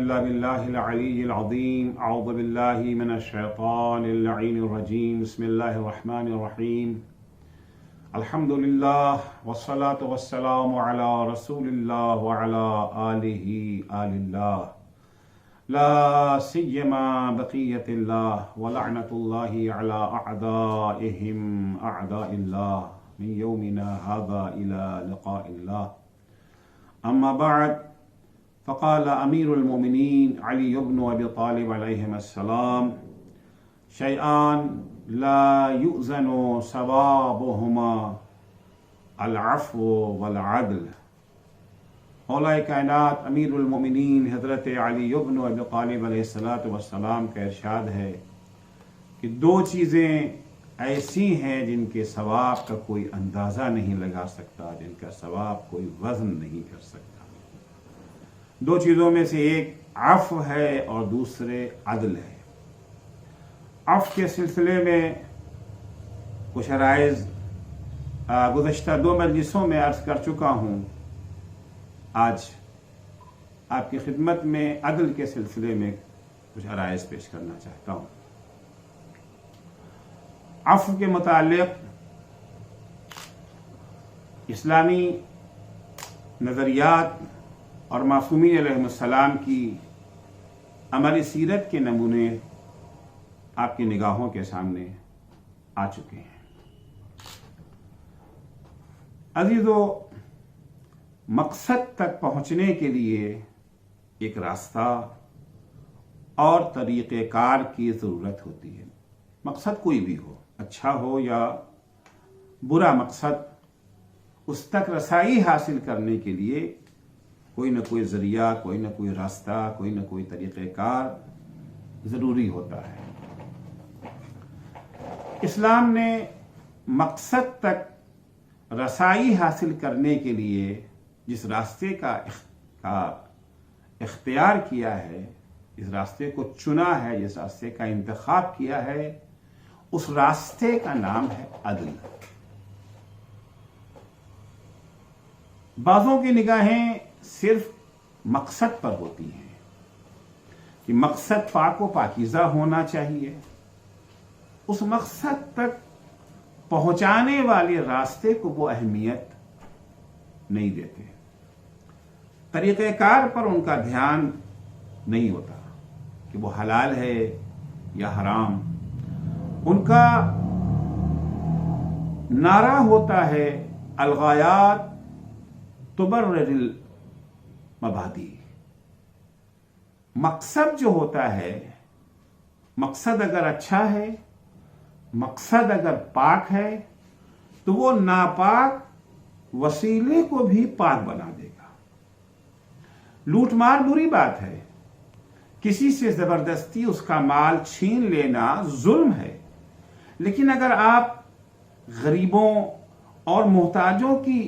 إلا بالله العلي العظيم أعوذ بالله من الشيطان اللعين الرجيم بسم الله الرحمن الرحيم الحمد لله والصلاة والسلام على رسول الله وعلى آله آل الله لا سيما بقية الله ولعنة الله على أعدائهم أعداء الله من يومنا هذا إلى لقاء الله أما بعد فقال أمير المؤمنين علي بن أبي طالب عليهما السلام شيئان لا يؤذن ثوابهما العفو والعدل. مولا کائنات امیر المؤمنین حضرت علی بن ابی طالب علیہ السلام کا ارشاد ہے کہ دو چیزیں ایسی ہیں جن کے ثواب کا کوئی اندازہ نہیں لگا سکتا، جن کا ثواب کوئی وزن نہیں کر سکتا. دو چیزوں میں سے ایک عفو ہے اور دوسرے عدل ہے. عفو کے سلسلے میں کچھ عرائض گزشتہ دو مجلسوں میں عرض کر چکا ہوں. آج آپ کی خدمت میں عدل کے سلسلے میں کچھ عرائض پیش کرنا چاہتا ہوں. عفو کے متعلق اسلامی نظریات اور معصومین علیہ السلام کی عملی سیرت کے نمونے آپ کی نگاہوں کے سامنے آ چکے ہیں. عزیزو، مقصد تک پہنچنے کے لیے ایک راستہ اور طریقہ کار کی ضرورت ہوتی ہے. مقصد کوئی بھی ہو، اچھا ہو یا برا مقصد، اس تک رسائی حاصل کرنے کے لیے کوئی نہ کوئی ذریعہ، کوئی نہ کوئی راستہ، کوئی نہ کوئی طریقہ کار ضروری ہوتا ہے. اسلام نے مقصد تک رسائی حاصل کرنے کے لیے جس راستے کا اختیار کیا ہے، جس راستے کو چنا ہے، جس راستے کا انتخاب کیا ہے، اس راستے کا نام ہے عدل. بعضوں کی نگاہیں صرف مقصد پر ہوتی ہیں کہ مقصد پاک و پاکیزہ ہونا چاہیے. اس مقصد تک پہنچانے والے راستے کو وہ اہمیت نہیں دیتے. طریقہ کار پر ان کا دھیان نہیں ہوتا کہ وہ حلال ہے یا حرام. ان کا نعرہ ہوتا ہے الغایات تبرر المبادی. مقصد جو ہوتا ہے، مقصد اگر اچھا ہے، مقصد اگر پاک ہے، تو وہ ناپاک وسیلے کو بھی پاک بنا دے گا. لوٹ مار بری بات ہے، کسی سے زبردستی اس کا مال چھین لینا ظلم ہے. لیکن اگر آپ غریبوں اور محتاجوں کی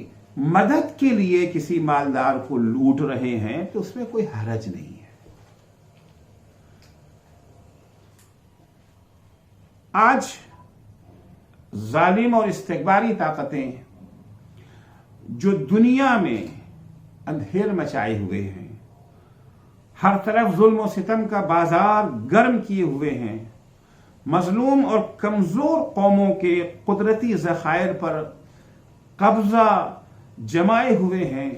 مدد کے لیے کسی مالدار کو لوٹ رہے ہیں تو اس میں کوئی حرج نہیں ہے. آج ظالم اور استکباری طاقتیں جو دنیا میں اندھیر مچائے ہوئے ہیں، ہر طرف ظلم و ستم کا بازار گرم کیے ہوئے ہیں، مظلوم اور کمزور قوموں کے قدرتی ذخائر پر قبضہ جمائے ہوئے ہیں،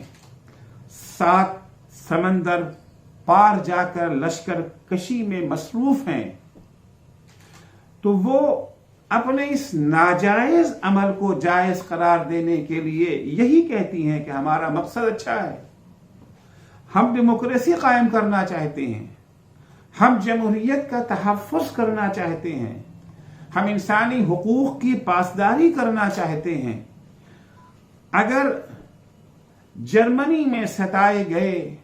7 سمندر پار جا کر لشکر کشی میں مصروف ہیں، تو وہ اپنے اس ناجائز عمل کو جائز قرار دینے کے لیے یہی کہتی ہیں کہ ہمارا مقصد اچھا ہے، ہم ڈیموکریسی قائم کرنا چاہتے ہیں، ہم جمہوریت کا تحفظ کرنا چاہتے ہیں، ہم انسانی حقوق کی پاسداری کرنا چاہتے ہیں. اگر جرمنی میں ستائے گئے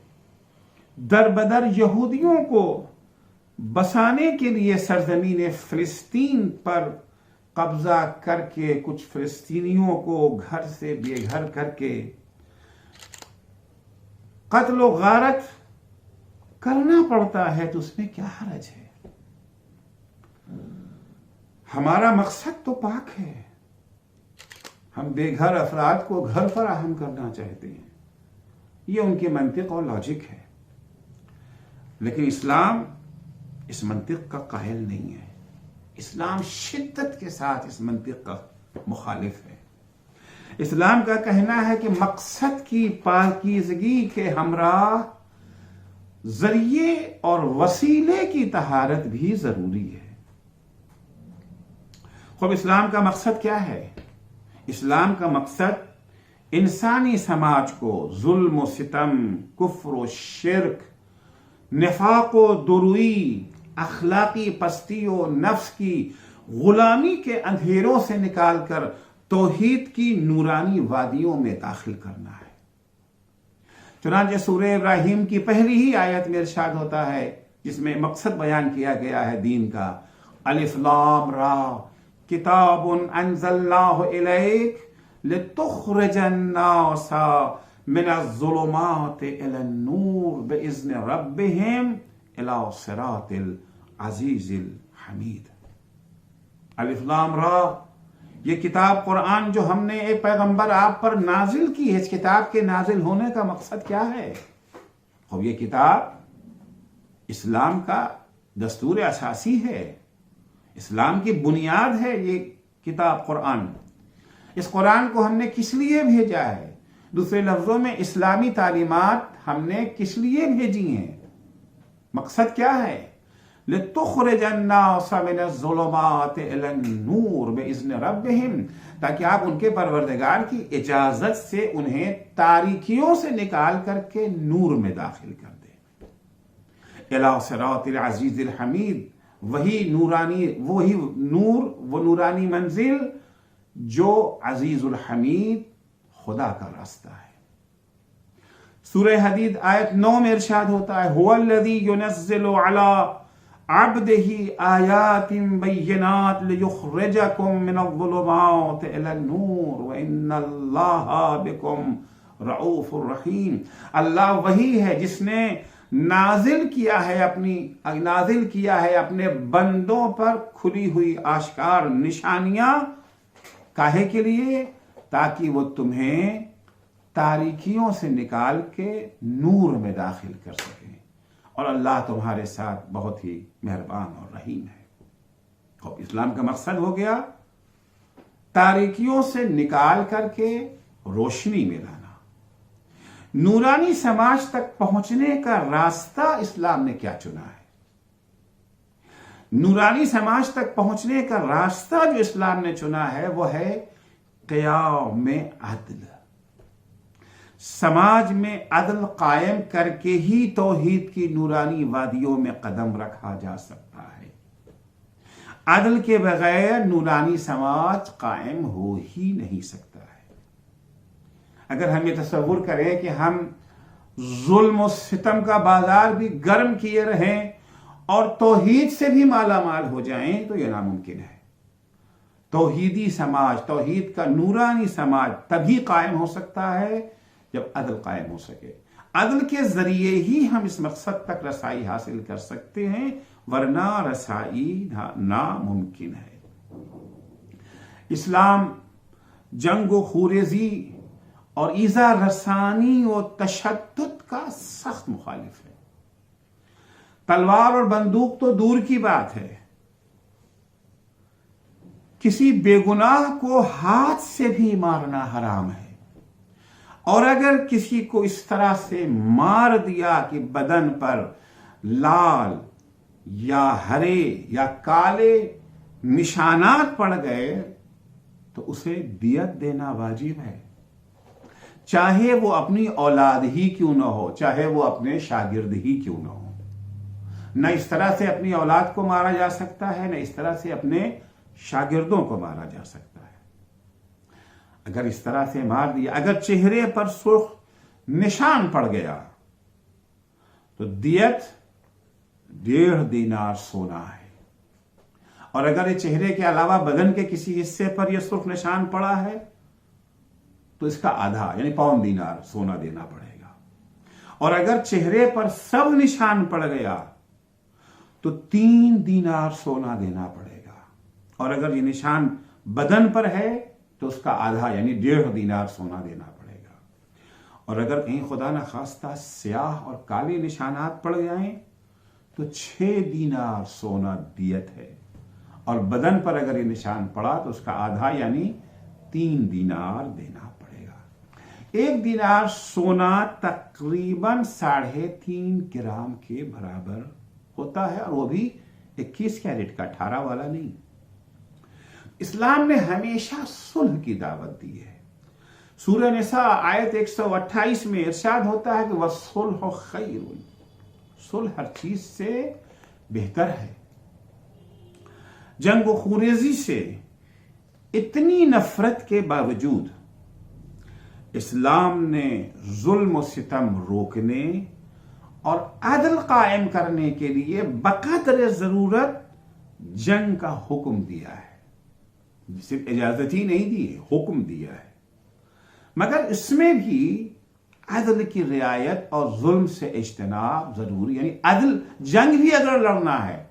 در بدر یہودیوں کو بسانے کے لیے سرزمین فلسطین پر قبضہ کر کے کچھ فلسطینیوں کو گھر سے بے گھر کر کے قتل و غارت کرنا پڑتا ہے تو اس میں کیا حرج ہے؟ ہمارا مقصد تو پاک ہے. ہم بے گھر افراد کو گھر فراہم کرنا چاہتے ہیں. یہ ان کی منطق اور لاجک ہے. لیکن اسلام اس منطق کا قائل نہیں ہے. اسلام شدت کے ساتھ اس منطق کا مخالف ہے. اسلام کا کہنا ہے کہ مقصد کی پاکیزگی کے ہمراہ ذریعے اور وسیلے کی طہارت بھی ضروری ہے. خوب اسلام کا مقصد کیا ہے؟ اسلام کا مقصد انسانی سماج کو ظلم و ستم، کفر و شرک، نفاق و دروئی، اخلاقی پستی و نفس کی غلامی کے اندھیروں سے نکال کر توحید کی نورانی وادیوں میں داخل کرنا ہے. چنانچہ سورہ ابراہیم کی پہلی ہی آیت میں ارشاد ہوتا ہے، جس میں مقصد بیان کیا گیا ہے دین کا، الف لام را کتاب انزلناہ الیک لتخرج الناس من الظلمات الى النور باذن ربهم الى صراط العزیز الحمید. الف لام را، یہ کتاب قرآن جو ہم نے ایک پیغمبر آپ پر نازل کی ہے، اس کتاب کے نازل ہونے کا مقصد کیا ہے؟ اب یہ کتاب اسلام کا دستور اساسی ہے، اسلام کی بنیاد ہے. یہ کتاب قرآن، اس قرآن کو ہم نے کس لیے بھیجا ہے؟ دوسرے لفظوں میں اسلامی تعلیمات ہم نے کس لیے بھیجی ہیں؟ مقصد کیا ہے؟ لِتُخْرِجَ النَّاسَ مِنَ الظُّلُمَاتِ إِلَى النُّورِ بِإِذْنِ رَبِّهِمْ، تاکہ آپ ان کے پروردگار کی اجازت سے انہیں تاریکیوں سے نکال کر کے نور میں داخل کر دیں. إِلَى صِرَاطِ الْعَزِيزِ الْحَمِيدِ، وہی نورانی، وہی نور، وہ نورانی منزل جو عزیز الحمید خدا کا راستہ ہے. سورہ حدید آیت 9 میں ارشاد ہوتا ہے، هُوَ الَّذِي يُنَزِّلُ عَلَىٰ عَبْدِهِ آيَاتٍ بَيِّنَاتٍ لِيُخْرِجَكُم مِّنَ الظُّلُمَاتِ إِلَى النُّورِ وَإِنَّ اللَّهَ بِكُمْ رَءُوفٌ رَحِيمٌ. اللہ وہی ہے جس نے نازل کیا ہے اپنے بندوں پر کھلی ہوئی آشکار نشانیاں. کاہے کے لیے؟ تاکہ وہ تمہیں تاریکیوں سے نکال کے نور میں داخل کر سکیں، اور اللہ تمہارے ساتھ بہت ہی مہربان اور رحیم ہے. اور اسلام کا مقصد ہو گیا تاریکیوں سے نکال کر کے روشنی میں لانا. نورانی سماج تک پہنچنے کا راستہ اسلام نے کیا چنا ہے؟ نورانی سماج تک پہنچنے کا راستہ جو اسلام نے چنا ہے وہ ہے قیام عدل. سماج میں عدل قائم کر کے ہی توحید کی نورانی وادیوں میں قدم رکھا جا سکتا ہے. عدل کے بغیر نورانی سماج قائم ہو ہی نہیں سکتا ہے. اگر ہم یہ تصور کریں کہ ہم ظلم و ستم کا بازار بھی گرم کیے رہیں اور توحید سے بھی مالا مال ہو جائیں تو یہ ناممکن ہے. توحیدی سماج، توحید کا نورانی سماج تبھی قائم ہو سکتا ہے جب عدل قائم ہو سکے. عدل کے ذریعے ہی ہم اس مقصد تک رسائی حاصل کر سکتے ہیں، ورنہ رسائی ناممکن ہے. اسلام جنگ و خوریزی اور ایذا رسانی و تشدد کا سخت مخالف ہے. تلوار اور بندوق تو دور کی بات ہے، کسی بے گناہ کو ہاتھ سے بھی مارنا حرام ہے. اور اگر کسی کو اس طرح سے مار دیا کہ بدن پر لال یا ہرے یا کالے نشانات پڑ گئے تو اسے دیت دینا واجب ہے، چاہے وہ اپنی اولاد ہی کیوں نہ ہو، چاہے وہ اپنے شاگرد ہی کیوں نہ ہو. نہ اس طرح سے اپنی اولاد کو مارا جا سکتا ہے، نہ اس طرح سے اپنے شاگردوں کو مارا جا سکتا ہے. اگر اس طرح سے مار دیا، اگر چہرے پر سرخ نشان پڑ گیا تو دیت 1.5 دینار سونا ہے. اور اگر یہ چہرے کے علاوہ بدن کے کسی حصے پر یہ سرخ نشان پڑا ہے تو اس کا آدھا یعنی 1.25 دینار سونا دینا پڑے گا. اور اگر چہرے پر سب نشان پڑ گیا تو 3 دینار سونا دینا پڑے گا. اور اگر یہ نشان بدن پر ہے تو اس کا آدھا یعنی 1.5 دینار سونا دینا پڑے گا. اور اگر کہیں خدا نخواستہ سیاہ اور کالے نشانات پڑ جائیں تو 6 دینار سونا دیت ہے، اور بدن پر اگر یہ نشان پڑا تو اس کا آدھا یعنی 3 دینار دینا پڑے گا۔ 1 دینار سونا تقریباً 3.5 گرام کے برابر ہوتا ہے، اور وہ بھی 21 کیرٹ کا، 18 والا نہیں۔ اسلام نے ہمیشہ صلح کی دعوت دی ہے۔ سورہ نساء آیت 128 میں ارشاد ہوتا ہے کہ وَالصُّلْحُ خَيْرٌ، صلح ہر چیز سے بہتر ہے۔ جنگ و خوریزی سے اتنی نفرت کے باوجود اسلام نے ظلم و ستم روکنے اور عدل قائم کرنے کے لیے بقدر ضرورت جنگ کا حکم دیا ہے۔ صرف اجازت ہی نہیں دی ہے، حکم دیا ہے، مگر اس میں بھی عدل کی رعایت اور ظلم سے اجتناب ضروری، یعنی عدل، جنگ بھی اگر لڑنا ہے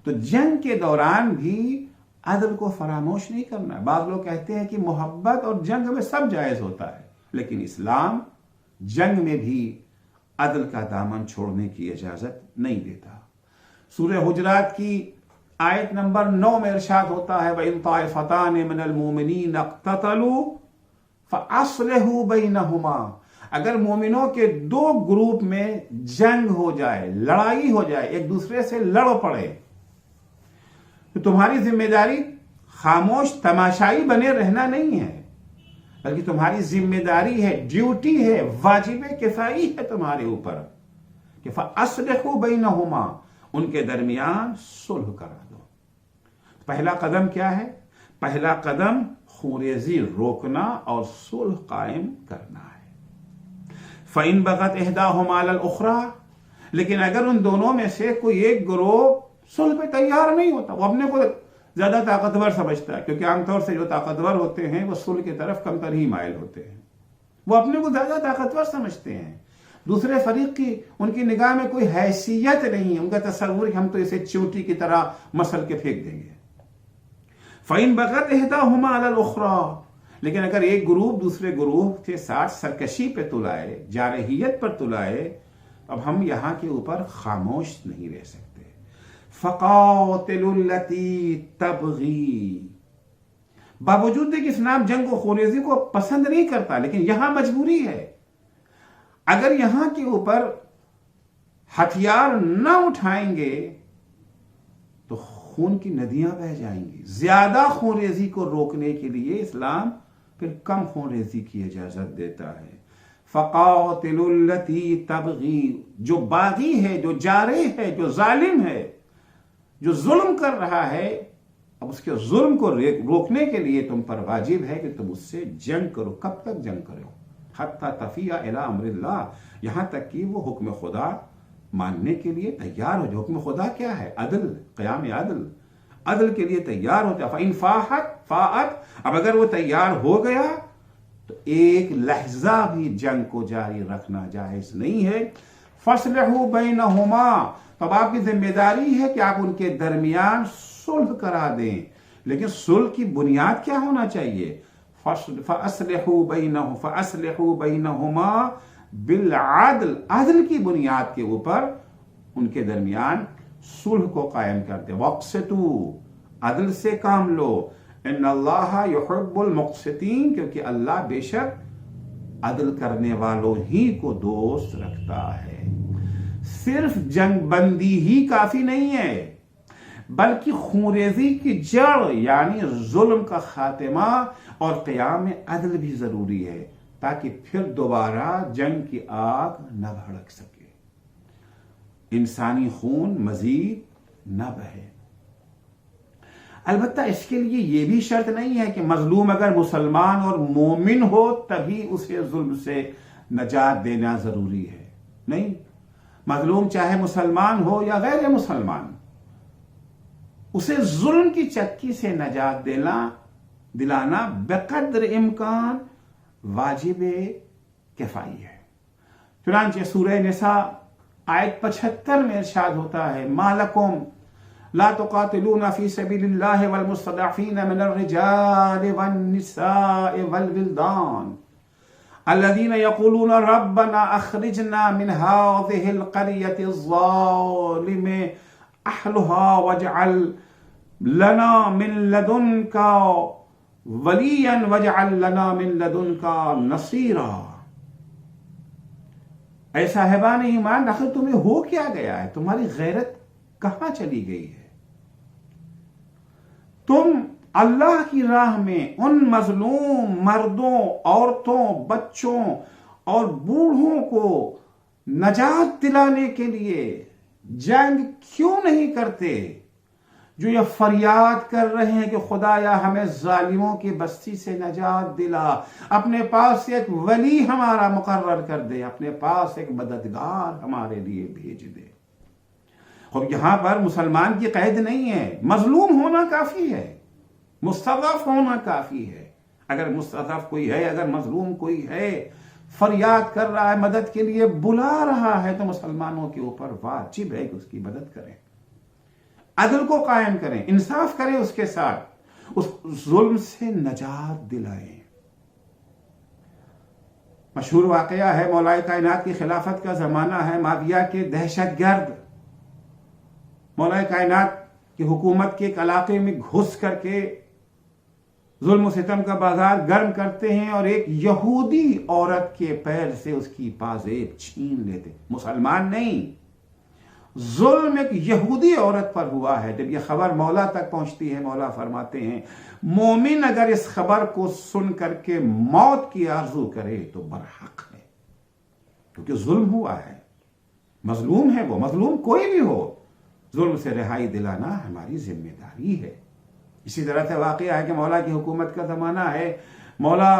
تو جنگ کے دوران بھی عدل کو فراموش نہیں کرنا ہے۔ بعض لوگ کہتے ہیں کہ محبت اور جنگ میں سب جائز ہوتا ہے، لیکن اسلام جنگ میں بھی عدل کا دامن چھوڑنے کی اجازت نہیں دیتا۔ سورہ حجرات کی آیت نمبر 9 میں ارشاد ہوتا ہے وَإِن طَائِفَتَانِ مِنَ الْمُؤْمِنِينَ اقْتَتَلُوا فَأَصْلِحُوا بَيْنَهُمَا، اگر مومنوں کے 2 گروپ میں جنگ ہو جائے، لڑائی ہو جائے، ایک دوسرے سے لڑ پڑے، تو تمہاری ذمہ داری خاموش تماشائی بنے رہنا نہیں ہے، بلکہ تمہاری ذمہ داری ہے، ڈیوٹی ہے، واجب کفائی ہے تمہارے اوپر کہ فَأَصْلِحُوا بَيْنَهُمَا، ان کے درمیان صلح کرا دو۔ پہلا قدم کیا ہے؟ پہلا قدم خوریزی روکنا اور صلح قائم کرنا ہے۔ فَإِن بَغَتْ إِحْدَاهُمَا عَلَى الْأُخْرَى، لیکن اگر ان دونوں میں سے کوئی ایک گروہ صلح پہ تیار نہیں ہوتا، وہ اپنے کو زیادہ طاقتور سمجھتا ہے، کیونکہ عام طور سے جو طاقتور ہوتے ہیں وہ صلح کی طرف کمتر ہی مائل ہوتے ہیں، وہ اپنے کو زیادہ طاقتور سمجھتے ہیں، دوسرے فریق کی ان کی نگاہ میں کوئی حیثیت نہیں ہے، ان کا تصور کہ ہم تو اسے چیونٹی کی طرح مسل کے پھینک دیں گے۔ فَإِن بَغَتْ إِحْدَاهُمَا عَلَى الْأُخْرَى، لیکن اگر ایک گروپ دوسرے گروپ کے ساتھ سرکشی پہ تلائے، جارحیت پر تلائے، اب ہم یہاں کے اوپر خاموش نہیں رہ سکتے۔ فَقَاتِلُوا الَّتِي تَبْغِي، باوجود کہ اسلام جنگ و خوریزی کو پسند نہیں کرتا، لیکن یہاں مجبوری ہے۔ اگر یہاں کے اوپر ہتھیار نہ اٹھائیں گے تو خون کی ندیاں بہہ جائیں گی۔ زیادہ خون ریزی کو روکنے کے لیے اسلام پھر کم خون ریزی کی اجازت دیتا ہے۔ فَقَاتِلُوا الَّتِي تَبْغِي، جو باغی ہے، جو جارح ہے، جو ظالم ہے، جو ظلم کر رہا ہے، اب اس کے ظلم کو روکنے کے لیے تم پر واجب ہے کہ تم اس سے جنگ کرو۔ کب تک جنگ کرو؟ حتی تفیء الی امر اللہ، یہاں تک کہ وہ حکم خدا ماننے کے لیے تیار ہو جائے۔ حکم خدا کیا ہے؟ عدل، قیام عدل، عدل کے لیے تیار ہوتا ہے۔ فَإِن فَاءَتْ، اب اگر وہ تیار ہو گیا تو ایک لحظہ بھی جنگ کو جاری رکھنا جائز نہیں ہے۔ فَاصْلِحُوا بَيْنَهُمَا، تو اب آپ کی ذمہ داری ہے کہ آپ ان کے درمیان صلح کرا دیں، لیکن صلح کی بنیاد کیا ہونا چاہیے؟ فَأَصْلِحُوا بَيْنَهُمَا بِالْعَدْلِ، عدل کی بنیاد کے اوپر ان کے درمیان صلح کو قائم کر دیں۔ وَاقْسِطُوا، عدل سے کام لو، ان اللہ یحب المقسطین، کیونکہ اللہ بے شک عدل کرنے والوں ہی کو دوست رکھتا ہے۔ صرف جنگ بندی ہی کافی نہیں ہے، بلکہ خونریزی کی جڑ یعنی ظلم کا خاتمہ اور قیام عدل بھی ضروری ہے، تاکہ پھر دوبارہ جنگ کی آگ نہ بھڑک سکے، انسانی خون مزید نہ بہے۔ البتہ اس کے لیے یہ بھی شرط نہیں ہے کہ مظلوم اگر مسلمان اور مومن ہو تبھی اسے ظلم سے نجات دینا ضروری ہے، نہیں، مظلوم چاہے مسلمان ہو یا غیر مسلمان، اسے ظلم کی چکی سے نجات دلانا بقدر امکان واجب کفائی ہے۔ چنانچہ سورہ نساء آیت 75 میں ارشاد ہوتا ہے مَا لَكُمْ لَا تُقَاتِلُونَ فِي سَبِيلِ اللَّهِ وَالْمُسْتَضْعَفِينَ مِنَ الرِّجَالِ وَالنِّسَاءِ وَالْوِلْدَانِ، الذین یقولون ربنا اخرجنا من هذه القریة الظالم اہلها واجعل لنا من لدنك ولیا واجعل لنا من لدنك نصیرا. اے صاحبان ایمان، آخر تمہیں ہو کیا گیا ہے؟ تمہاری غیرت کہاں چلی گئی ہے؟ تم اللہ کی راہ میں ان مظلوم مردوں، عورتوں، بچوں اور بوڑھوں کو نجات دلانے کے لیے جنگ کیوں نہیں کرتے، جو یہ فریاد کر رہے ہیں کہ خدایا ہمیں ظالموں کی بستی سے نجات دلا، اپنے پاس ایک ولی ہمارا مقرر کر دے، اپنے پاس ایک مددگار ہمارے لیے بھیج دے. اور یہاں پر مسلمان کی قید نہیں ہے، مظلوم ہونا کافی ہے، مستضعف ہونا کافی ہے. اگر مستضعف کوئی ہے، اگر مظلوم کوئی ہے، فریاد کر رہا ہے، مدد کے لیے بلا رہا ہے، تو مسلمانوں کے اوپر واجب ہے کہ اس کی مدد کریں، عدل کو قائم کریں، انصاف کریں اس کے ساتھ، اس ظلم سے نجات دلائیں. مشہور واقعہ ہے، مولا کائنات کی خلافت کا زمانہ ہے، معاویہ کے دہشت گرد مولا کائنات کی حکومت کے ایک علاقے میں گھس کر کے ظلم و ستم کا بازار گرم کرتے ہیں اور ایک یہودی عورت کے پیر سے اس کی پازیب چھین لیتے. مسلمان نہیں، ظلم ایک یہودی عورت پر ہوا ہے. جب یہ خبر مولا تک پہنچتی ہے، مولا فرماتے ہیں مومن اگر اس خبر کو سن کر کے موت کی آرزو کرے تو برحق ہے، کیونکہ ظلم ہوا ہے، مظلوم ہے وہ، مظلوم کوئی بھی ہو، ظلم سے رہائی دلانا ہماری ذمہ داری ہے. اسی طرح سے واقعہ ہے کہ مولا کی حکومت کا زمانہ ہے، مولا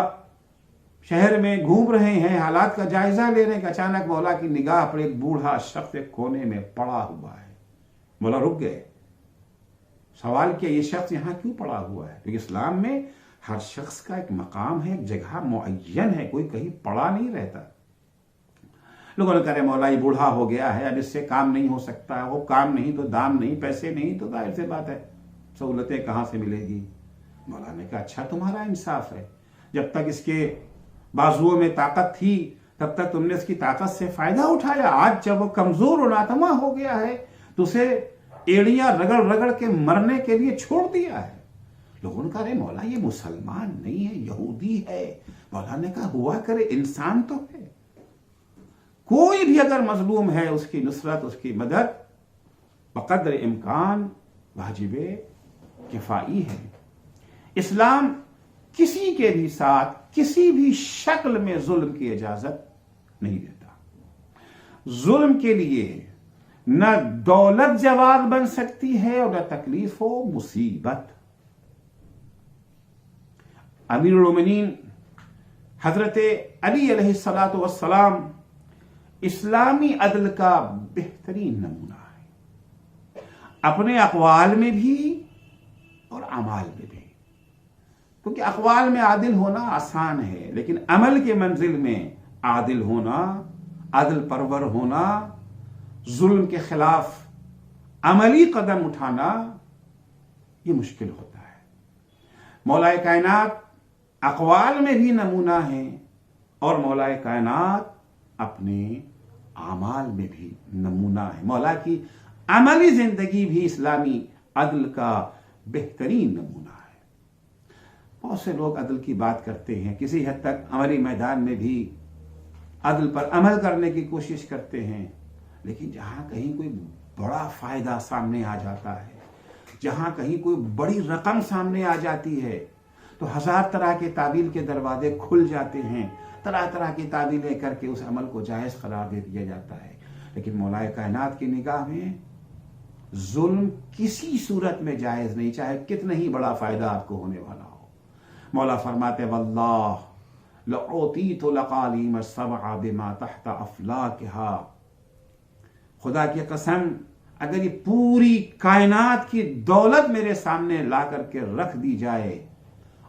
شہر میں گھوم رہے ہیں، حالات کا جائزہ لے رہے ہیں کہ اچانک مولا کی نگاہ پر ایک بوڑھا شخص ایک کونے میں پڑا ہوا ہے. مولا رک گئے، سوال کیا یہ شخص یہاں کیوں پڑا ہوا ہے؟ کیونکہ اسلام میں ہر شخص کا ایک مقام ہے، ایک جگہ معین ہے، کوئی کہیں پڑا نہیں رہتا. لوگوں نے کہا مولا یہ بوڑھا ہو گیا ہے، اب اس سے کام نہیں ہو سکتا ہے، وہ کام نہیں تو دام نہیں، پیسے نہیں تو ظاہر سے بات ہے سہولتیں کہاں سے ملے گی. مولا نے کہا اچھا تمہارا انصاف ہے، جب تک اس کے بازوؤں میں طاقت تھی تب تک تم نے اس کی طاقت سے فائدہ اٹھایا، آج جب وہ کمزور و ناتما ہو گیا ہے تو اسے ایڑیاں رگڑ رگڑ کے مرنے کے لیے چھوڑ دیا ہے. لوگوں نے کہا ارے مولا یہ مسلمان نہیں ہے، یہودی ہے. مولا نے کہا ہوا کرے، انسان تو ہے، کوئی بھی اگر مظلوم ہے اس کی نصرت، اس کی مدد بقدر امکان واجب کفائی ہے. اسلام کسی کے بھی ساتھ کسی بھی شکل میں ظلم کی اجازت نہیں دیتا. ظلم کے لیے نہ دولت جواب بن سکتی ہے اور نہ تکلیف و مصیبت. امیر المومنین حضرت علی علیہ الصلوۃ والسلام اسلامی عدل کا بہترین نمونہ ہے، اپنے اقوال میں بھی اور اعمال میں بھی. کیونکہ اقوال میں عادل ہونا آسان ہے، لیکن عمل کے منزل میں عادل ہونا، عدل پرور ہونا، ظلم کے خلاف عملی قدم اٹھانا یہ مشکل ہوتا ہے. مولا کائنات اقوال میں بھی نمونہ ہے اور مولا کائنات اپنے اعمال میں بھی نمونہ ہے. مولا کی عملی زندگی بھی اسلامی عدل کا بہترین نمونہ ہے. بہت سے لوگ عدل کی بات کرتے ہیں، کسی حد تک عملی میدان میں بھی عدل پر عمل کرنے کی کوشش کرتے ہیں، لیکن جہاں کہیں کوئی بڑا فائدہ سامنے آ جاتا ہے، جہاں کہیں کوئی بڑی رقم سامنے آ جاتی ہے تو ہزار طرح کے تعویل کے دروازے کھل جاتے ہیں، طرح طرح کی تعویلیں کر کے اس عمل کو جائز قرار دے دیا جاتا ہے. لیکن مولا کائنات کی نگاہ میں ظلم کسی صورت میں جائز نہیں، چاہے کتنا ہی بڑا فائدہ آپ کو ہونے والا ہو. مولا فرماتے واللہ لأعطیت لقالیم السبع بما تحت افلاکہا، خدا کی قسم اگر یہ پوری کائنات کی دولت میرے سامنے لا کر کے رکھ دی جائے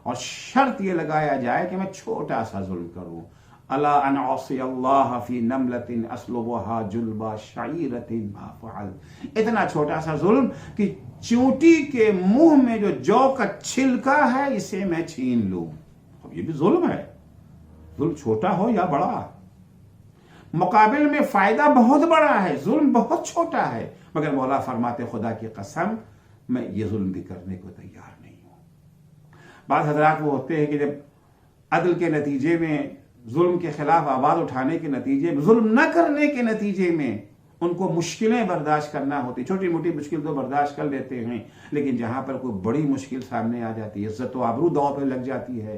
اور شرط یہ لگایا جائے کہ میں چھوٹا سا ظلم کروں، الا ان اعصی اللہ فی نملۃ اسلبها جلب شعیرۃ ما فعل، اتنا چھوٹا سا ظلم کہ چونٹی کے منہ میں جو جو کا چھلکا ہے اسے میں چھین لوں. اب یہ بھی ظلم ہے، ظلم چھوٹا ہو یا بڑا، مقابل میں فائدہ بہت بڑا ہے، ظلم بہت چھوٹا ہے، مگر مولا فرماتے خدا کی قسم میں یہ ظلم بھی کرنے کو تیار نہیں ہوں۔ بعض حضرات وہ ہوتے ہیں کہ جب عدل کے نتیجے میں، ظلم کے خلاف آواز اٹھانے کے نتیجے میں، ظلم نہ کرنے کے نتیجے میں ان کو مشکلیں برداشت کرنا ہوتی، چھوٹی موٹی مشکل تو برداشت کر لیتے ہیں، لیکن جہاں پر کوئی بڑی مشکل سامنے آ جاتی ہے، عزت و آبرو داؤ پہ لگ جاتی ہے،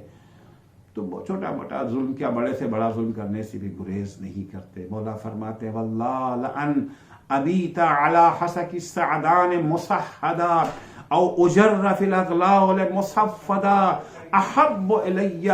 تو چھوٹا موٹا ظلم کیا بڑے سے بڑا ظلم کرنے سے بھی گریز نہیں کرتے۔ مولا فرماتے واللہ لأن ابیت علی حسک السعدان مصحدا او اجر فی الاغلال مصفدا احب الی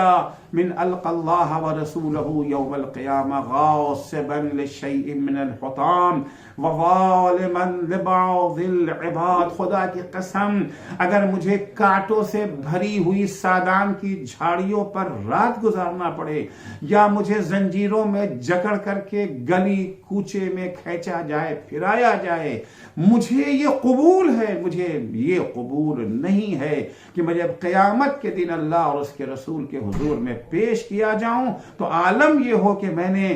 من القى اللہ ورسولہ یوم القیامہ غاصبا لشیء من الحطام وظالما لبعض العباد۔ خدا کی قسم اگر مجھے کانٹوں سے بھری ہوئی سادان کی جھاڑیوں پر رات گزارنا پڑے، یا مجھے زنجیروں میں جکڑ کر کے گلی کوچے میں کھینچا جائے، پھرایا جائے، مجھے یہ قبول ہے، مجھے یہ قبول نہیں ہے کہ میں جب قیامت کے دن اللہ اور اس کے رسول کے حضور میں پیش کیا جاؤں تو عالم یہ ہو کہ میں نے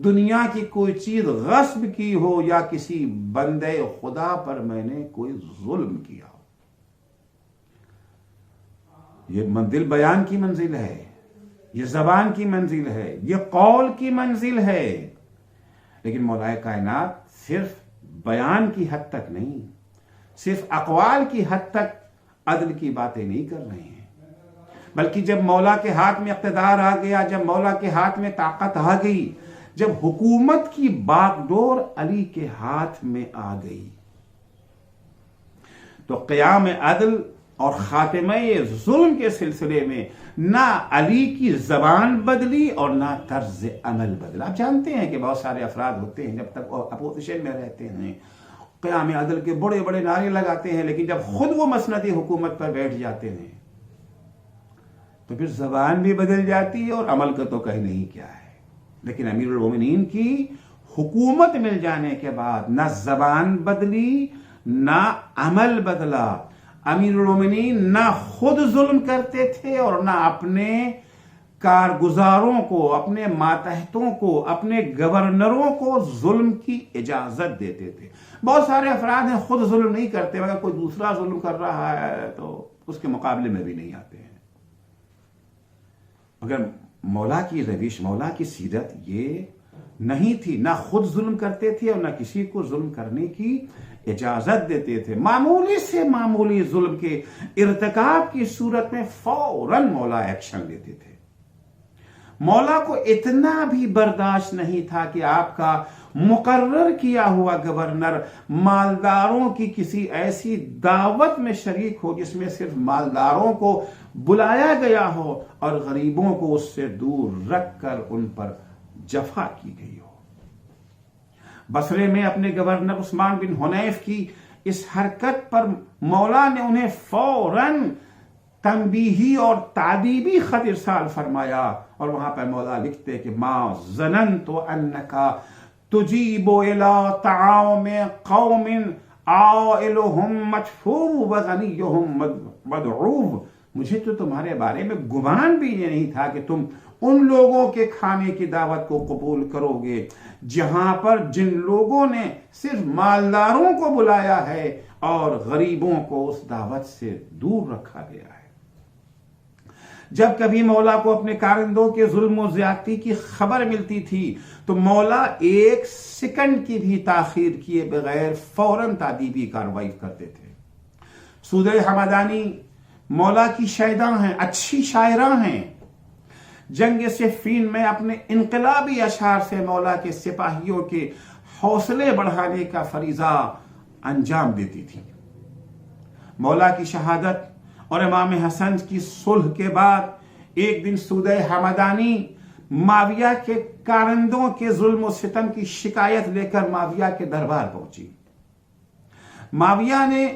دنیا کی کوئی چیز غصب کی ہو یا کسی بندے خدا پر میں نے کوئی ظلم کیا ہو۔ یہ منزل بیان کی منزل ہے، یہ زبان کی منزل ہے، یہ قول کی منزل ہے، لیکن مولا کائنات صرف بیان کی حد تک نہیں، صرف اقوال کی حد تک عدل کی باتیں نہیں کر رہے ہیں، بلکہ جب مولا کے ہاتھ میں اقتدار آ گیا، جب مولا کے ہاتھ میں طاقت آ گئی، جب حکومت کی باغ ڈور علی کے ہاتھ میں آ گئی، تو قیام عدل اور خاتمہ ظلم کے سلسلے میں نہ علی کی زبان بدلی اور نہ طرز عمل بدلا۔ آپ جانتے ہیں کہ بہت سارے افراد ہوتے ہیں جب تک اپوزیشن میں رہتے ہیں قیام عدل کے بڑے بڑے نعرے لگاتے ہیں، لیکن جب خود وہ مسندی حکومت پر بیٹھ جاتے ہیں تو پھر زبان بھی بدل جاتی ہے اور عمل کا تو کہیں نہیں کیا ہے۔ لیکن امیر المومنین کی حکومت مل جانے کے بعد نہ زبان بدلی نہ عمل بدلا۔ امیر المومنین نہ خود ظلم کرتے تھے اور نہ اپنے کارگزاروں کو، اپنے ماتحتوں کو، اپنے گورنروں کو ظلم کی اجازت دیتے تھے۔ بہت سارے افراد ہیں خود ظلم نہیں کرتے، مگر کوئی دوسرا ظلم کر رہا ہے تو اس کے مقابلے میں بھی نہیں آتے ہیں۔ مگر مولا کی روش، مولا کی سیرت یہ نہیں تھی، نہ خود ظلم کرتے تھے اور نہ کسی کو ظلم کرنے کی اجازت دیتے تھے۔ معمولی سے معمولی ظلم کے ارتکاب کی صورت میں فوراً مولا ایکشن لیتے تھے۔ مولا کو اتنا بھی برداشت نہیں تھا کہ آپ کا مقرر کیا ہوا گورنر مالداروں کی کسی ایسی دعوت میں شریک ہو جس میں صرف مالداروں کو بلایا گیا ہو اور غریبوں کو اس سے دور رکھ کر ان پر جفا کی گئی ہو۔ بصرے میں اپنے گورنر عثمان بن حنیف کی اس حرکت پر مولا نے انہیں فوراً تنبیہی اور تعدیبی خط ارسال فرمایا، اور وہاں پر مولا لکھتے کہ ما ظننت انکا تجیب الى طعام قوم عائلہم مدفوع وغنیہم مدعوب۔ مجھے تو تمہارے بارے میں گمان بھی یہ نہیں تھا کہ تم ان لوگوں کے کھانے کی دعوت کو قبول کرو گے جہاں پر جن لوگوں نے صرف مالداروں کو بلایا ہے اور غریبوں کو اس دعوت سے دور رکھا گیا ہے۔ جب کبھی مولا کو اپنے کارندوں کے ظلم و زیادتی کی خبر ملتی تھی تو مولا ایک سیکنڈ کی بھی تاخیر کیے بغیر فوراً تعدیبی کارروائی کرتے تھے۔ سودہ حمدانی مولا کی شیداں ہیں، اچھی شاعراں ہیں۔ جنگ صفین میں اپنے انقلابی اشعار سے مولا کے سپاہیوں کے حوصلے بڑھانے کا فریضہ انجام دیتی تھی۔ مولا کی شہادت اور امام حسن کی صلح کے بعد ایک دن سودہ حمدانی معاویہ کے کارندوں کے ظلم و ستم کی شکایت لے کر معاویہ کے دربار پہنچی۔ معاویہ نے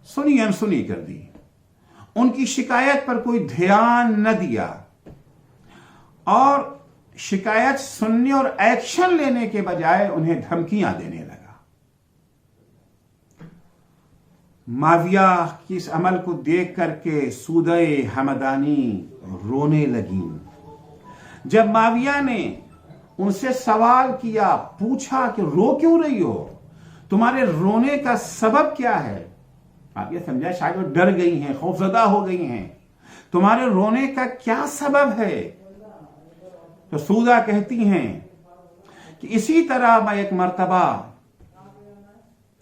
سنی انسنی کر دی، ان کی شکایت پر کوئی دھیان نہ دیا اور شکایت سننے اور ایکشن لینے کے بجائے انہیں دھمکیاں دینے لگا۔ معاویہ کی اس عمل کو دیکھ کر کے سودہ حمدانی رونے لگیں، جب معاویہ نے ان سے سوال کیا، پوچھا کہ رو کیوں رہی ہو، تمہارے رونے کا سبب کیا ہے، آپ یہ سمجھا شاید وہ ڈر گئی ہیں، خوفزدہ ہو گئی ہیں، تمہارے رونے کا کیا سبب ہے؟ تو سودا کہتی ہیں کہ اسی طرح میں ایک مرتبہ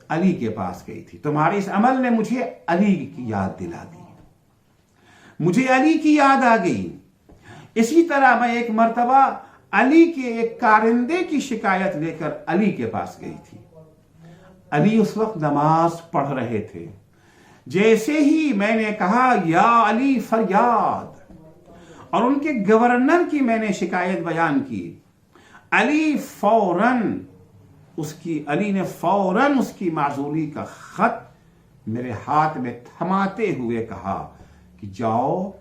علی کے پاس گئی تھی، تمہارے اس عمل نے مجھے علی کی یاد دلا دی، مجھے علی کی یاد آ گئی۔ اسی طرح میں ایک مرتبہ علی کے ایک کارندے کی شکایت لے کر علی کے پاس گئی تھی، علی اس وقت نماز پڑھ رہے تھے، جیسے ہی میں نے کہا یا علی فریاد اور ان کے گورنر کی میں نے شکایت بیان کی، علی نے فوراً اس کی معزولی کا خط میرے ہاتھ میں تھماتے ہوئے کہا کہ جاؤ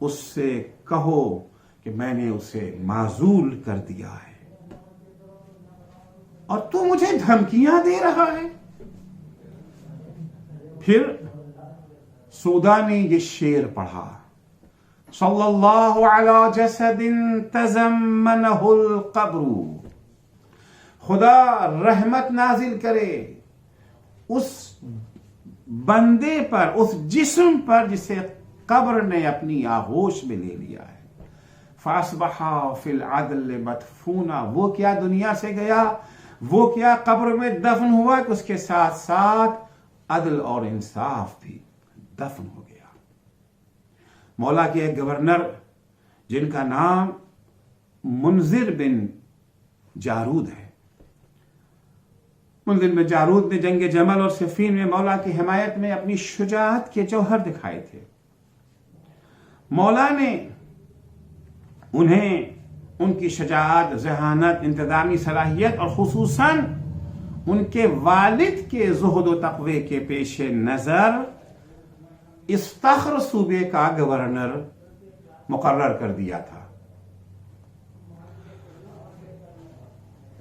اس سے کہو کہ میں نے اسے معزول کر دیا ہے، اور تو مجھے دھمکیاں دے رہا ہے۔ پھر سودا نے یہ شعر پڑھا، صلی اللہ علی جسد تزمنہ القبر، خدا رحمت نازل کرے اس بندے پر، اس جسم پر جسے قبر نے اپنی آغوش میں لے لیا ہے، فاصبح فی العدل مدفونا، وہ کیا دنیا سے گیا، وہ کیا قبر میں دفن ہوا کہ اس کے ساتھ ساتھ عدل اور انصاف بھی دفن ہو گیا۔ مولا کے ایک گورنر جن کا نام منذر بن جارود ہے، منذر بن جارود نے جنگ جمل اور صفین میں مولا کی حمایت میں اپنی شجاعت کے جوہر دکھائے تھے۔ مولا نے انہیں ان کی شجاعت، ذہانت، انتظامی صلاحیت اور خصوصاً ان کے والد کے زہد و تقوی کے پیش نظر استخر صوبے کا گورنر مقرر کر دیا تھا۔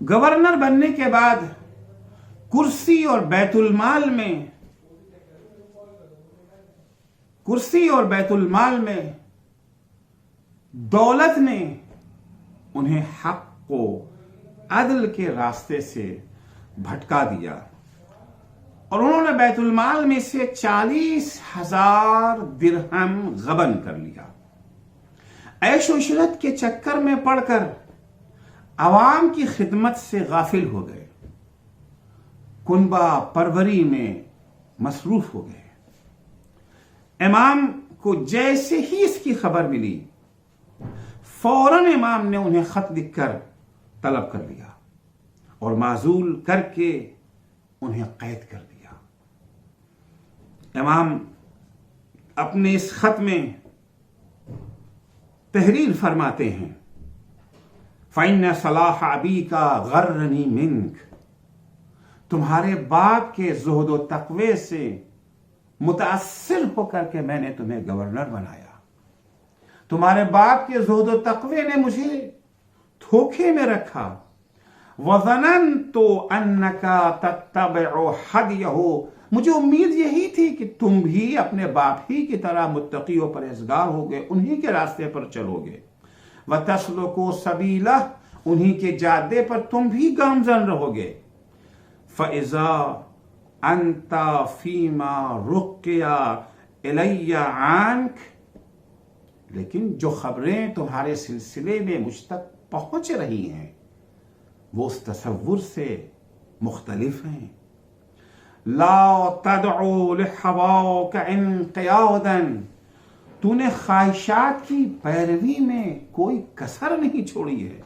گورنر بننے کے بعد کرسی اور بیت المال میں دولت نے انہیں حق و عدل کے راستے سے بھٹکا دیا، اور انہوں نے بیت المال میں سے 40,000 درہم غبن کر لیا۔ عیش و عشرت کے چکر میں پڑ کر عوام کی خدمت سے غافل ہو گئے، کنبہ پروری میں مصروف ہو گئے۔ امام کو جیسے ہی اس کی خبر ملی، فوراً امام نے انہیں خط لکھ کر طلب کر لیا اور معزول کر کے انہیں قید کر دیا۔ امام اپنے اس خط میں تحریر فرماتے ہیں، فَإِنَّ صَلَاحَ أَبِيكَ غَرَّنِي مِنْكَ، تمہارے باپ کے زہد و تقوی سے متاثر ہو کر کے میں نے تمہیں گورنر بنایا، تمہارے باپ کے زہد و تقوی نے مجھے دھوکے میں رکھا، وَظَنَنْتُ أَنَّكَ تَتَّبِعُ هَدْيَهُ، مجھے امید یہی تھی کہ تم بھی اپنے باپ ہی کی طرح متقی و پرہیزگار ہوگے، انہی کے راستے پر چلو گے، وَتَسْلُكُ سَبِيلَهُ، انہی کے جادے پر تم بھی گامزن رہو گے، فَإِذَا أَنْتَ فِي مَا رُقِّيَ إِلَيَّ عَنْكَ، لیکن جو خبریں تمہارے سلسلے میں مجھ تک پہنچ رہی ہیں وہ اس تصور سے مختلف ہیں۔ لا تدعو لحواک انقیادا، تو نے خواہشات کی پیروی میں کوئی کسر نہیں چھوڑی ہے،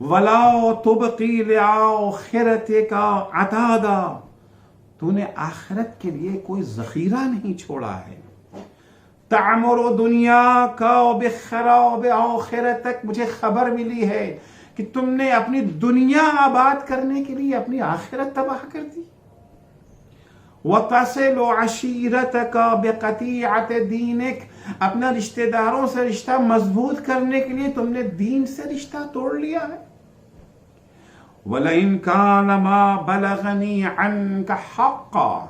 ولا تبقی لآخرتک عتادا، تو نے آخرت کے لیے کوئی ذخیرہ نہیں چھوڑا ہے، تعمر دنیا کا بخراب آخرتک، مجھے خبر ملی ہے کہ تم نے اپنی دنیا آباد کرنے کے لیے اپنی آخرت تباہ کر دی، وَتَصِلُ عَشِيرَتَكَ بِقَطِيعَةِ دِينِكَ، اپنا رشتہ داروں سے رشتہ مضبوط کرنے کے لیے تم نے دین سے رشتہ توڑ لیا ہے، وَلَئِن كَانَ مَا بَلَغَنِي عَنْكَ حَقًّا،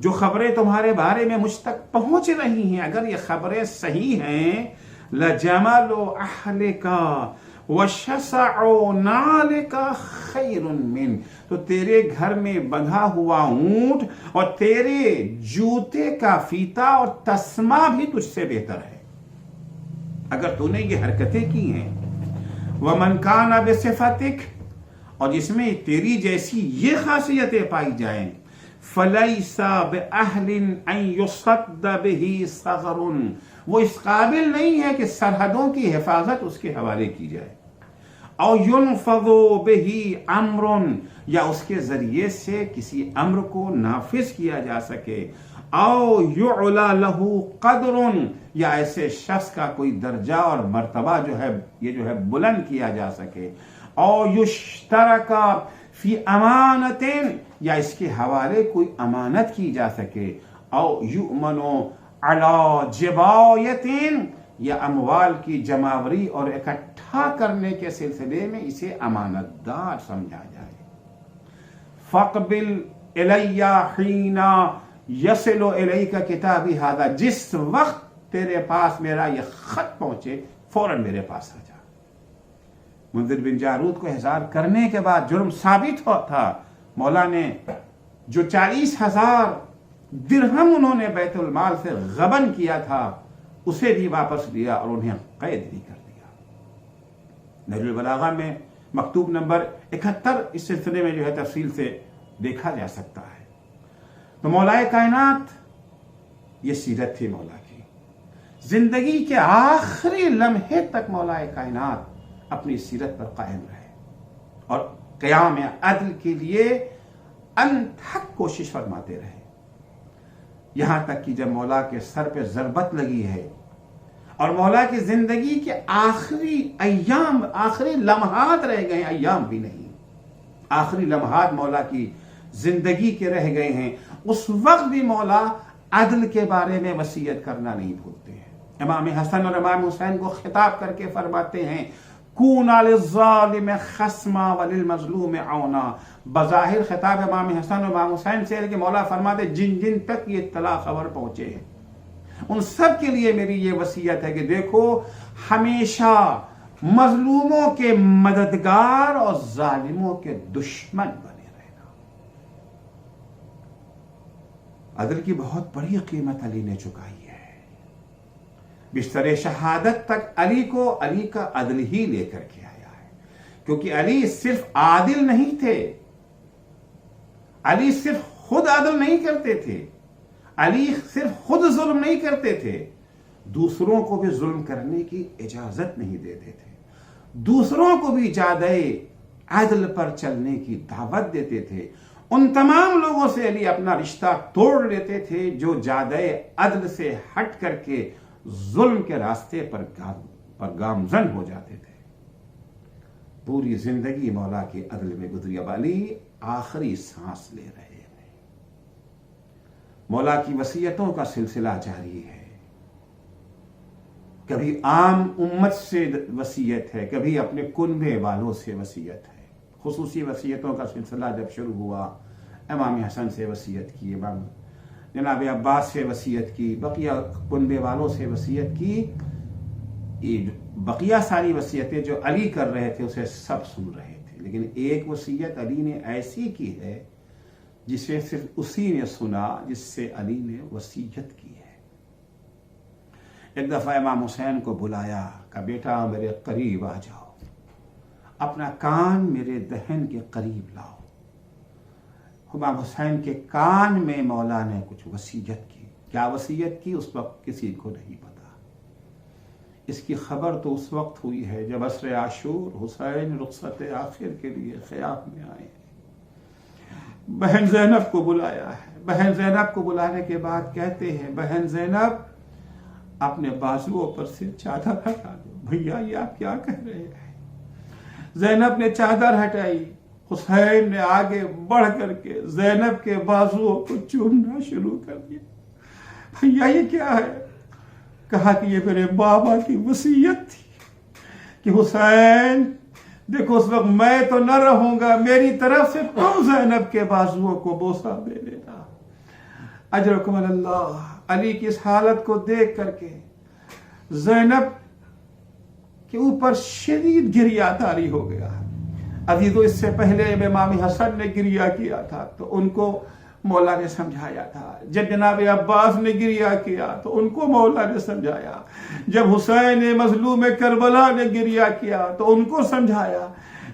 جو خبریں تمہارے بارے میں مجھ تک پہنچ رہی ہیں اگر یہ خبریں صحیح ہیں، لجمل اہلک وشسع نالک خیر من، تو تیرے گھر میں بندھا ہوا اونٹ اور تیرے جوتے کا فیتا اور تسمہ بھی تجھ سے بہتر ہے اگر تو نے یہ حرکتیں کی ہیں۔ ومن کان بصفتک، اور جس میں تیری جیسی یہ خاصیتیں پائی جائیں، فلیس باہل ان یصد بہ ثغر، وہ اس قابل نہیں ہے کہ سرحدوں کی حفاظت اس کے حوالے کی جائے، او ینفذ بہ امر، یا اس کے ذریعے سے کسی امر کو نافذ کیا جا سکے، او یعلی لہ قدر، یا ایسے شخص کا کوئی درجہ اور مرتبہ جو ہے بلند کیا جا سکے، او یشترک فی امانت، یا اس کے حوالے کوئی امانت کی جا سکے، او یؤمن علی جبایت، یا اموال کی جمعوری اور اکٹھا کرنے کے سلسلے میں اسے امانت دار سمجھا جائے۔ فاقبل الی حین یصل الیک کتابی ھذا، جس وقت تیرے پاس میرا یہ خط پہنچے فوراً میرے پاس آ جا۔ منذر بن جارود کو احضار کرنے کے بعد جرم ثابت ہوا تھا، مولا نے جو 40,000 درہم انہوں نے بیت المال سے غبن کیا تھا اسے بھی واپس لیا اور انہیں قید بھی کر دیا۔ نہج البلاغہ میں مکتوب نمبر 71 اس سلسلے میں جو ہے تفصیل سے دیکھا جا سکتا ہے۔ تو مولا کائنات، یہ سیرت تھی مولا کی، زندگی کے آخری لمحے تک مولا کائنات اپنی سیرت پر قائم رہے اور قیام عدل کے لیے انتھک کوشش فرماتے رہے، یہاں تک کہ جب مولا کے سر پہ ضربت لگی ہے اور مولا کی زندگی کے آخری ایام، آخری لمحات رہ گئے، ایام بھی نہیں، آخری لمحات مولا کی زندگی کے رہ گئے ہیں، اس وقت بھی مولا عدل کے بارے میں وصیت کرنا نہیں بھولتے ہیں۔ امام حسن اور امام حسین کو خطاب کر کے فرماتے ہیں کُونَ لِلظَّالِمِ خَصْمًا وَلِلْمَظْلُومِ عَوْنًا، بظاہر خطاب امام حسن اور امام حسین سے، لیکن مولا فرماتے جن جن تک یہ اطلاع خبر پہنچے ہیں ان سب کے لیے میری یہ وصیت ہے کہ دیکھو ہمیشہ مظلوموں کے مددگار اور ظالموں کے دشمن بنے رہنا۔ عدل کی بہت بڑی قیمت علی نے چکائی ہے، بستر شہادت تک علی کا عدل ہی لے کر کے آیا ہے، کیونکہ علی صرف عادل نہیں تھے، علی صرف خود عدل نہیں کرتے تھے، علی صرف خود ظلم نہیں کرتے تھے، دوسروں کو بھی ظلم کرنے کی اجازت نہیں دیتے تھے، دوسروں کو بھی جادہ عدل پر چلنے کی دعوت دیتے تھے، ان تمام لوگوں سے علی اپنا رشتہ توڑ لیتے تھے جو جادہ عدل سے ہٹ کر کے ظلم کے راستے پر گامزن ہو جاتے تھے۔ پوری زندگی مولا کی عدل میں گزری، اب علی آخری سانس لے رہے ہیں۔ مولا کی وصیتوں کا سلسلہ جاری ہے، کبھی عام امت سے وصیت ہے، کبھی اپنے کنبے والوں سے وصیت ہے۔ خصوصی وصیتوں کا سلسلہ جب شروع ہوا، امام حسن سے وصیت کی، امام جناب عباس سے وصیت کی، بقیہ کنبے والوں سے وصیت کی، بقیہ ساری وصیتیں جو علی کر رہے تھے اسے سب سن رہے تھے، لیکن ایک وصیت علی نے ایسی کی ہے جسے صرف اسی نے سنا جس سے علی نے وصیت کی ہے۔ ایک دفعہ امام حسین کو بلایا کہ بیٹا میرے قریب آ جاؤ، اپنا کان میرے دہن کے قریب لاؤ۔ امام حسین کے کان میں مولا نے کچھ وصیت کی، کیا وصیت کی اس وقت کسی کو نہیں پتا، اس کی خبر تو اس وقت ہوئی ہے جب عصر عاشور حسین رخصت آخر کے لیے خیام میں آئے ہیں۔ بہن زینب کو بلایا ہے، بہن زینب کو بلانے کے بعد کہتے ہیں بہن زینب اپنے بازوؤں پر سے چادر ہٹا دو۔ بھیا یہ آپ کیا کہہ رہے ہیں؟ زینب نے چادر ہٹائی، حسین نے آگے بڑھ کر کے زینب کے بازوؤں کو چومنا شروع کر دیا۔ بھیا یہ کیا ہے؟ کہا کہ یہ میرے بابا کی وصیت تھی کہ حسین دیکھو اس وقت میں تو نہ رہوں گا، میری طرف سے تم زینب کے بازوؤں کو بوسہ دے دینا۔ اجرکم اللہ۔ علی کی اس حالت کو دیکھ کر کے زینب کے اوپر شدید گریہ طاری ہو گیا. عزیزو اس سے پہلے امام حسن نے گریہ کیا تھا تو ان کو مولا نے سمجھایا تھا. جب جناب عباس نے گریہ کیا تو ان کو مولا نے سمجھایا. جب حسین مظلوم کربلا نے گریہ کیا تو ان کو سمجھایا.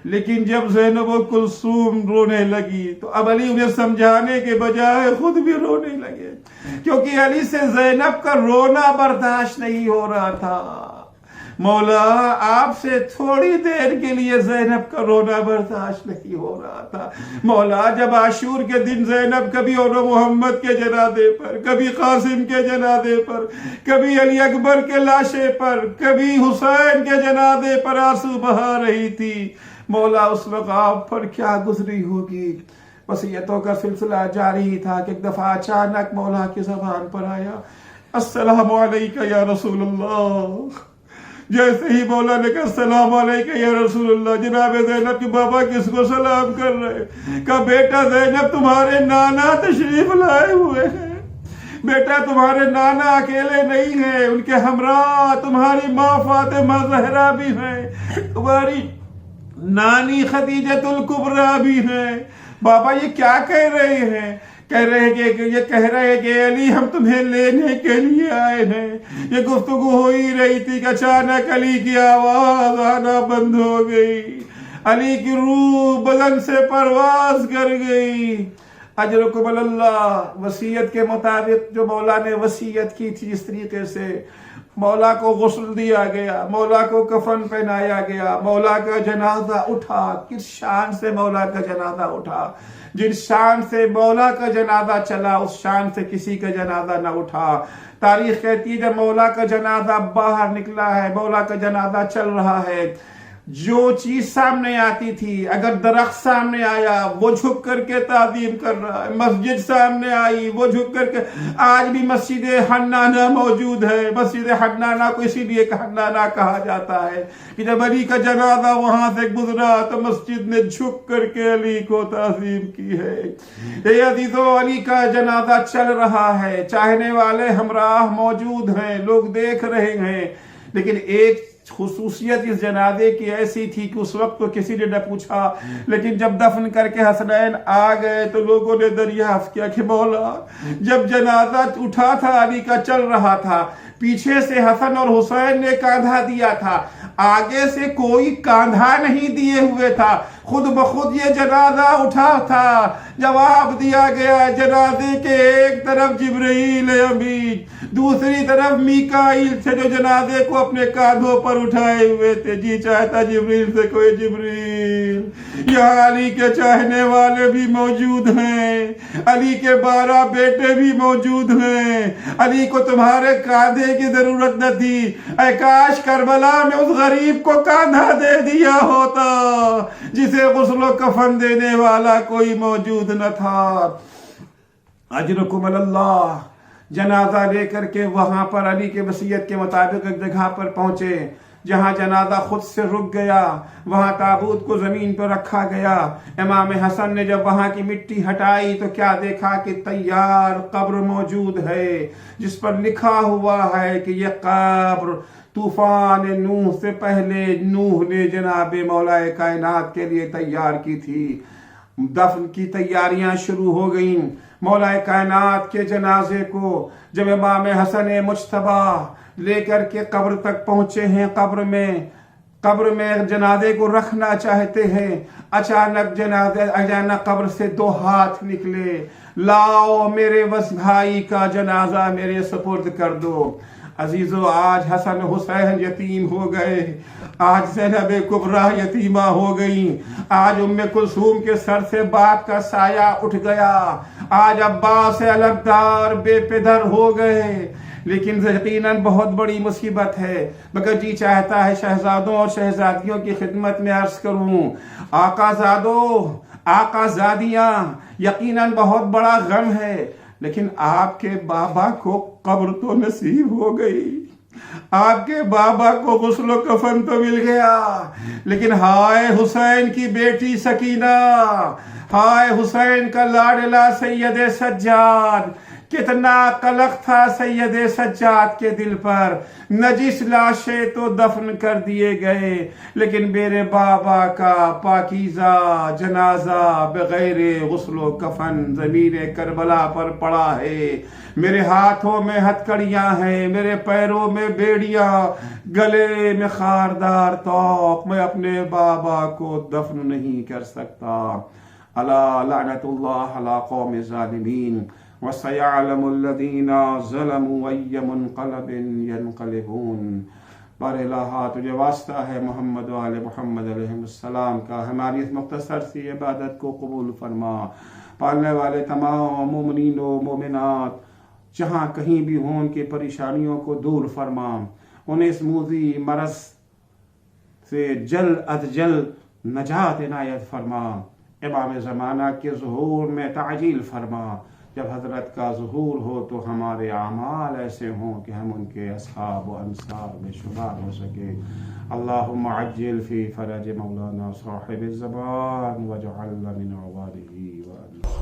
لیکن جب زینب و کلثوم رونے لگی تو اب علی انہیں سمجھانے کے بجائے خود بھی رونے لگے، کیونکہ علی سے زینب کا رونا برداشت نہیں ہو رہا تھا. مولا آپ سے تھوڑی دیر کے لیے زینب کا رونا برداشت نہیں ہو رہا تھا. مولا جب عاشور کے دن زینب کبھی اور محمد کے جنازے پر، کبھی قاسم کے جنازے پر، کبھی علی اکبر کے لاشے پر، کبھی حسین کے جنازے پر آنسو بہا رہی تھی، مولا اس وقت آپ پر کیا گزری ہوگی. وصیتوں کا سلسلہ جاری تھا کہ ایک دفعہ اچانک مولا کی زبان پر آیا السلام علیکہ یا رسول اللہ. جیسے ہی مولا نے کہا السلام علیکہ یا رسول اللہ، جناب زینب کے بابا کس کو سلام کر رہے؟ کہا بیٹا زینب تمہارے نانا تشریف لائے ہوئے ہیں. بیٹا تمہارے نانا اکیلے نہیں ہیں، ان کے ہمراہ تمہاری ماں فاطمہ زہرا بھی ہیں، تمہاری نانی خدیجۃ الکبریٰ بھی ہیں. بابا یہ کیا کہہ رہے ہیں؟ کہہ رہے کہ علی ہم تمہیں لینے کے لیے آئے ہیں. یہ گفتگو ہو ہی رہی تھی کہ اچانک علی کی آواز آنا بند ہو گئی. علی کی روح بدن سے پرواز کر گئی. اجرکم اللہ. وصیت کے مطابق جو مولا نے وصیت کی تھی اس طریقے سے مولا کو غسل دیا گیا، مولا کو کفن پہنایا گیا، مولا کا جنازہ اٹھا. کس شان سے مولا کا جنازہ اٹھا! جس شان سے مولا کا جنازہ چلا اس شان سے کسی کا جنازہ نہ اٹھا. تاریخ کہتی ہے جب مولا کا جنازہ باہر نکلا ہے، مولا کا جنازہ چل رہا ہے، جو چیز سامنے آتی تھی، اگر درخت سامنے آیا وہ جھک کر کے تعظیم کر رہا ہے، مسجد سامنے آئی وہ جھک کر کے. آج بھی مسجد حنانہ موجود ہے. مسجد حنانہ کو اسی لیے حنانہ کہا جاتا ہے کہ جب علی کا جنازہ وہاں سے گزرا تو مسجد نے جھک کر کے علی کو تعظیم کی ہے. اے عزیزو علی کا جنازہ چل رہا ہے، چاہنے والے ہمراہ موجود ہیں، لوگ دیکھ رہے ہیں. لیکن ایک خصوصیت اس جنازے کی ایسی تھی کہ اس وقت تو کسی نے نہ پوچھا، لیکن جب دفن کر کے حسنین آ گئے تو لوگوں نے دریافت کیا کہ مولا جب جنازہ اٹھا تھا علی کا چل رہا تھا، پیچھے سے حسن اور حسین نے کاندھا دیا تھا، آگے سے کوئی کاندھا نہیں دیے ہوئے تھا، خود بخود یہ جنازہ اٹھا تھا. جواب دیا گیا جنازے کے ایک طرف جبرائیل امین، دوسری طرف میکائیل تھے جو جنازے کو اپنے کاندھوں پر اٹھائے ہوئے تھے. جی چاہتا جبریل سے کوئی جبریل. یہاں علی کے چاہنے والے بھی موجود ہیں، علی کے 12 بیٹے بھی موجود ہیں. علی کو تمہارے کاندھے کی ضرورت نہ تھی. اے کاش کربلا میں اس غریب کو کاندھا دے دیا ہوتا جسے غسل و کفن دینے والا کوئی موجود نہ تھا. اجرکم اللہ. جنازہ لے کر کے وہاں پر علی کے وصیت کے مطابق ایک جگہ پر پہنچے جہاں جنازہ خود سے رک گیا. وہاں تابوت کو زمین پر رکھا گیا. امام حسن نے جب وہاں کی مٹی ہٹائی تو کیا دیکھا کہ تیار قبر موجود ہے جس پر لکھا ہوا ہے کہ یہ قبر طوفان نوح سے پہلے نوح نے جناب مولا کائنات کے لیے تیار کی تھی. دفن کی تیاریاں شروع ہو گئیں. مولا کائنات کے جنازے کو جب امام حسن مجتبی لے کر کے قبر تک پہنچے ہیں، قبر میں جنازے کو رکھنا چاہتے ہیں، اچانک قبر سے 2 ہاتھ نکلے. لاؤ میرے بھائی کا جنازہ میرے سپرد کر دو. عزیزو آج حسن حسین یتیم ہو گئے، آج زینب کبریٰ یتیمہ ہو گئیں، آج ام کلثوم کے سر سے باپ کا سایہ اٹھ گیا، آج عباس علمدار بے پدر ہو گئے. لیکن یقیناً بہت بڑی مصیبت ہے. مگر جی چاہتا ہے شہزادوں اور شہزادیوں کی خدمت میں عرض کروں، آقا زادوں، آقا زادیاں، یقیناً بہت بڑا غم ہے. لیکن آپ کے بابا کو قبر تو نصیب ہو گئی، آپ کے بابا کو غسل و کفن تو مل گیا. لیکن ہائے حسین کی بیٹی سکینہ، ہائے حسین کا لاڈلا سید سجاد، کتنا قلق تھا سید سجاد کے دل پر، نجس لاشیں تو دفن کر دیے گئے، لیکن میرے بابا کا پاکیزہ جنازہ بغیر غسل و کفن زمین کربلا پر پڑا ہے۔ میرے ہاتھوں میں ہتھکڑیاں ہیں، میرے پیروں میں بیڑیاں، گلے میں خاردار طوق، میں اپنے بابا کو دفن نہیں کر سکتا۔ الا لعنت اللہ علی قوم الظالمین وسيعلم الذين ظلموا أي منقلب ينقلبون۔ بار الہ تجھے واسطہ ہے محمد و آل محمد علیہ السلام کا، ہماری اس مختصر سی عبادت کو قبول فرما۔ پالنے والے تمام مومنین و مومنات جہاں کہیں بھی ہوں ان کی پریشانیوں کو دور فرما، انہیں اس موذی مرض سے جلد از جلد نجات عنایت فرما۔ امام زمانہ کے ظہور میں تعجیل فرما، جب حضرت کا ظہور ہو تو ہمارے اعمال ایسے ہوں کہ ہم ان کے اصحاب و انصار میں شمار ہو سکے۔ اللہم عجل فی فرج مولانا صاحب الزمان واجعلنا من عباده